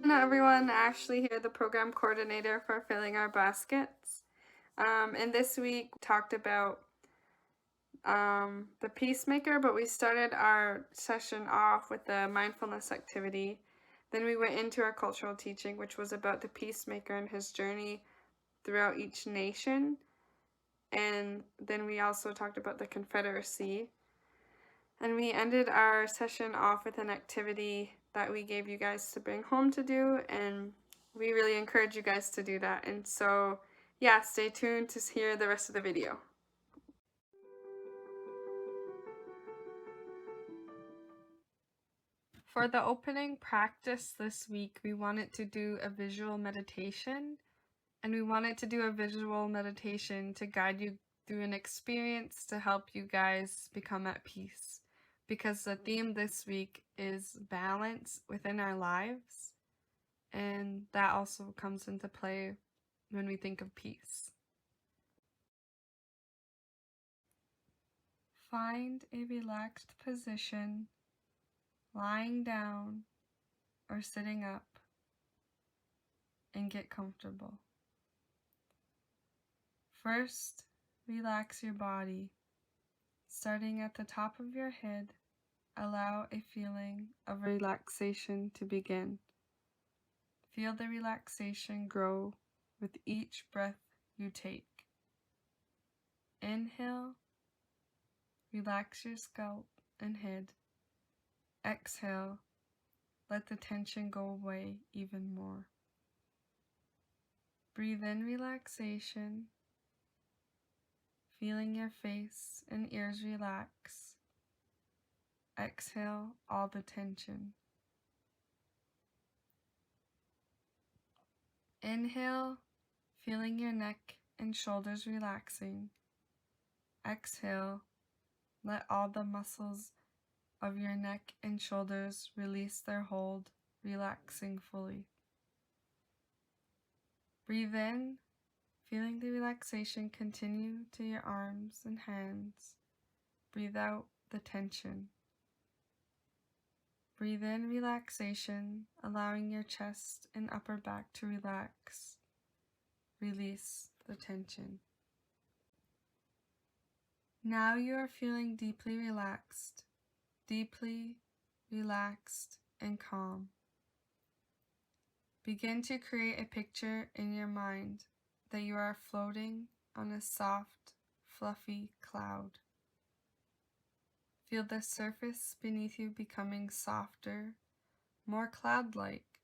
Hello everyone, Ashley here, the program coordinator for Filling Our Baskets. And this week we talked about the peacemaker, but we started our session off with the mindfulness activity. Then we went into our cultural teaching, which was about the peacemaker and his journey throughout each nation. And then we also talked about the Confederacy. And we ended our session off with an activity that we gave you guys to bring home to do, and we really encourage you guys to do that. And so, yeah, stay tuned to hear the rest of the video. For the opening practice this week, we wanted to do a visual meditation, and we wanted to do a visual meditation to guide you through an experience to help you guys become at peace. Because the theme this week is balance within our lives, and that also comes into play when we think of peace. Find a relaxed position, lying down or sitting up, and get comfortable. First, relax your body. Starting at the top of your head, allow a feeling of relaxation to begin. Feel the relaxation grow with each breath you take. Inhale, relax your scalp and head. Exhale, let the tension go away even more. Breathe in relaxation, feeling your face and ears relax. Exhale all the tension. Inhale, feeling your neck and shoulders relaxing. Exhale, let all the muscles of your neck and shoulders release their hold, relaxing fully. Breathe in, feeling the relaxation continue to your arms and hands. Breathe out the tension. Breathe in relaxation, allowing your chest and upper back to relax. Release the tension. Now you are feeling deeply relaxed and calm. Begin to create a picture in your mind that you are floating on a soft, fluffy cloud. Feel the surface beneath you becoming softer, more cloud-like.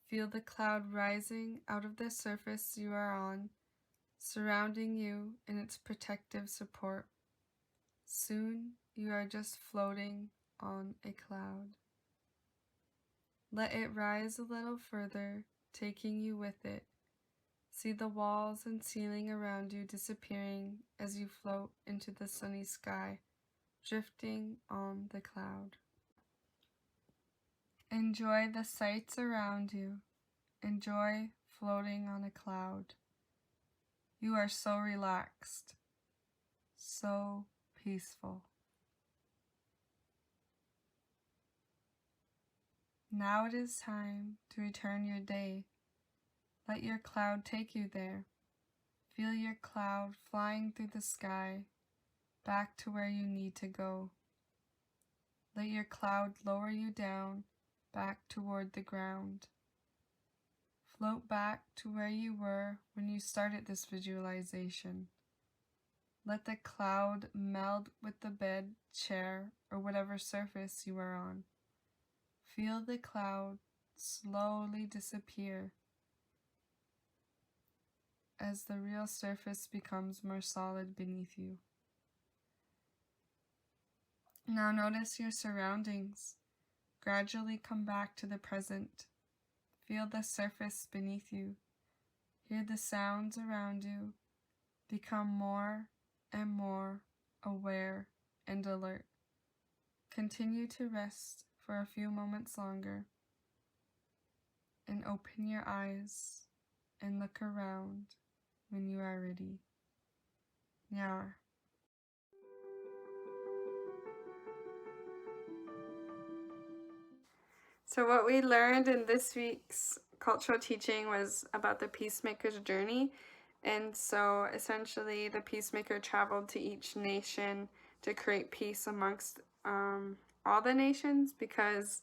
Feel the cloud rising out of the surface you are on, surrounding you in its protective support. Soon you are just floating on a cloud. Let it rise a little further, taking you with it. See the walls and ceiling around you disappearing as you float into the sunny sky, drifting on the cloud. Enjoy the sights around you. Enjoy floating on a cloud. You are so relaxed, so peaceful. Now it is time to return your day. Let your cloud take you there. Feel your cloud flying through the sky, back to where you need to go. Let your cloud lower you down, back toward the ground. Float back to where you were when you started this visualization. Let the cloud meld with the bed, chair, or whatever surface you are on. Feel the cloud slowly disappear as the real surface becomes more solid beneath you. Now notice your surroundings. Gradually come back to the present. Feel the surface beneath you. Hear the sounds around you. Become more and more aware and alert. Continue to rest for a few moments longer and open your eyes and look around when you are ready. Now. So what we learned in this week's cultural teaching was about the peacemaker's journey. And so essentially the peacemaker traveled to each nation to create peace amongst all the nations because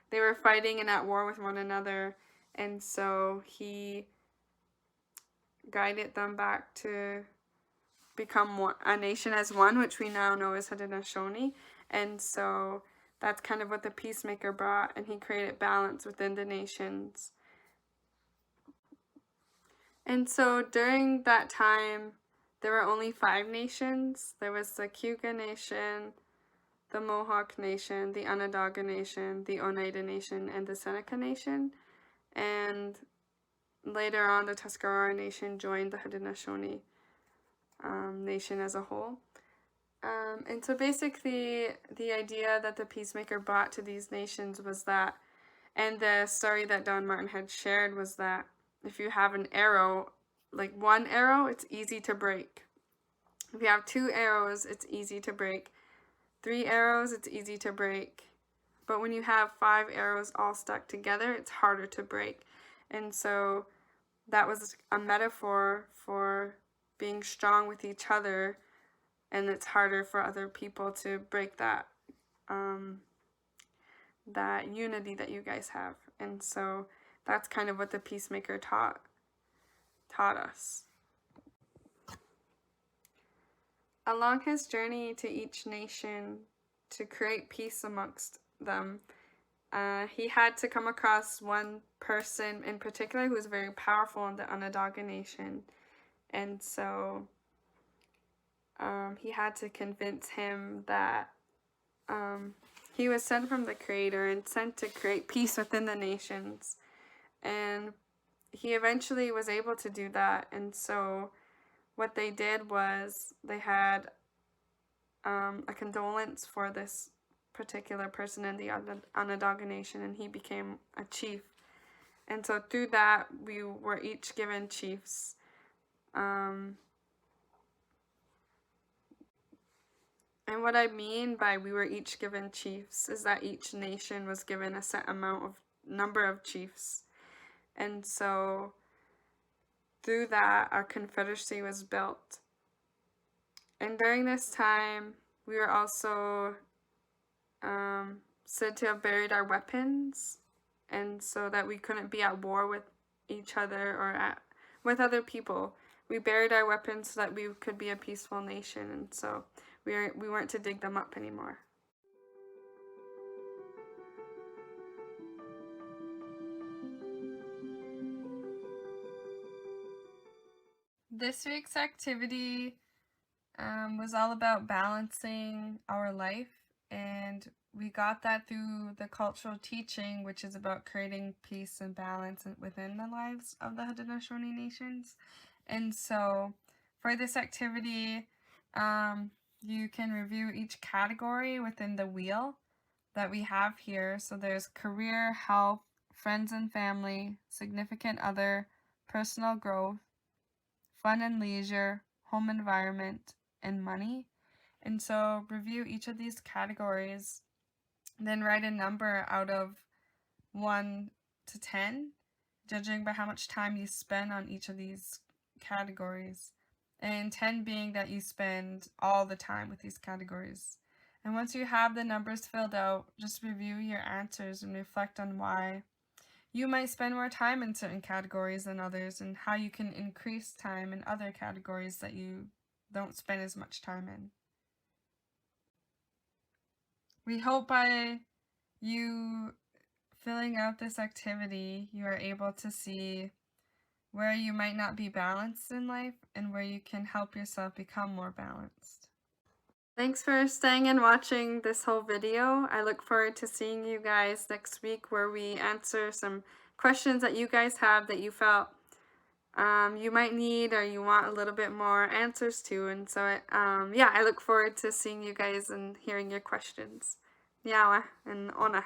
they were fighting and at war with one another. And so he guided them back to become a nation as one, which we now know as Haudenosaunee. And so that's kind of what the peacemaker brought, and he created balance within the nations. And so during that time, there were only 5 nations. There was the Cayuga Nation, the Mohawk Nation, the Onondaga Nation, the Oneida Nation, and the Seneca Nation. And later on, the Tuscarora Nation joined the Haudenosaunee nation as a whole. And so basically, the idea that the peacemaker brought to these nations was that, and the story that Don Martin had shared was that if you have an arrow, like one arrow, it's easy to break. If you have 2 arrows, it's easy to break. 3 arrows, it's easy to break. But when you have 5 arrows all stuck together, it's harder to break. And so that was a metaphor for being strong with each other, and it's harder for other people to break that that unity that you guys have. And so that's kind of what the peacemaker taught us. Along his journey to each nation to create peace amongst them, he had to come across one person in particular who was very powerful in the Onondaga Nation. And so he had to convince him that he was sent from the Creator and sent to create peace within the nations. And he eventually was able to do that. And so what they did was they had a condolence for this particular person in the Onondaga Nation, and he became a chief. And so through that, we were each given chiefs. And what I mean by we were each given chiefs is that each nation was given a set number of chiefs. And so through that, our confederacy was built. And during this time, we were also said to have buried our weapons, and so that we couldn't be at war with each other or with other people. We buried our weapons so that we could be a peaceful nation, and so we weren't to dig them up anymore. This week's activity was all about balancing our life, and we got that through the cultural teaching, which is about creating peace and balance within the lives of the Haudenosaunee nations. And so for this activity, you can review each category within the wheel that we have here. So there's career, health, friends and family, significant other, personal growth, fun and leisure, home environment, and money. And so review each of these categories, then write a number out of 1 to 10, judging by how much time you spend on each of these categories, and 10 being that you spend all the time with these categories. And once you have the numbers filled out, just review your answers and reflect on why you might spend more time in certain categories than others, and how you can increase time in other categories that you don't spend as much time in. We hope by you filling out this activity, you are able to see where you might not be balanced in life and where you can help yourself become more balanced. Thanks for staying and watching this whole video. I look forward to seeing you guys next week, where we answer some questions that you guys have that you felt you might need or you want a little bit more answers to. And so yeah, I look forward to seeing you guys and hearing your questions. Yawa and ona.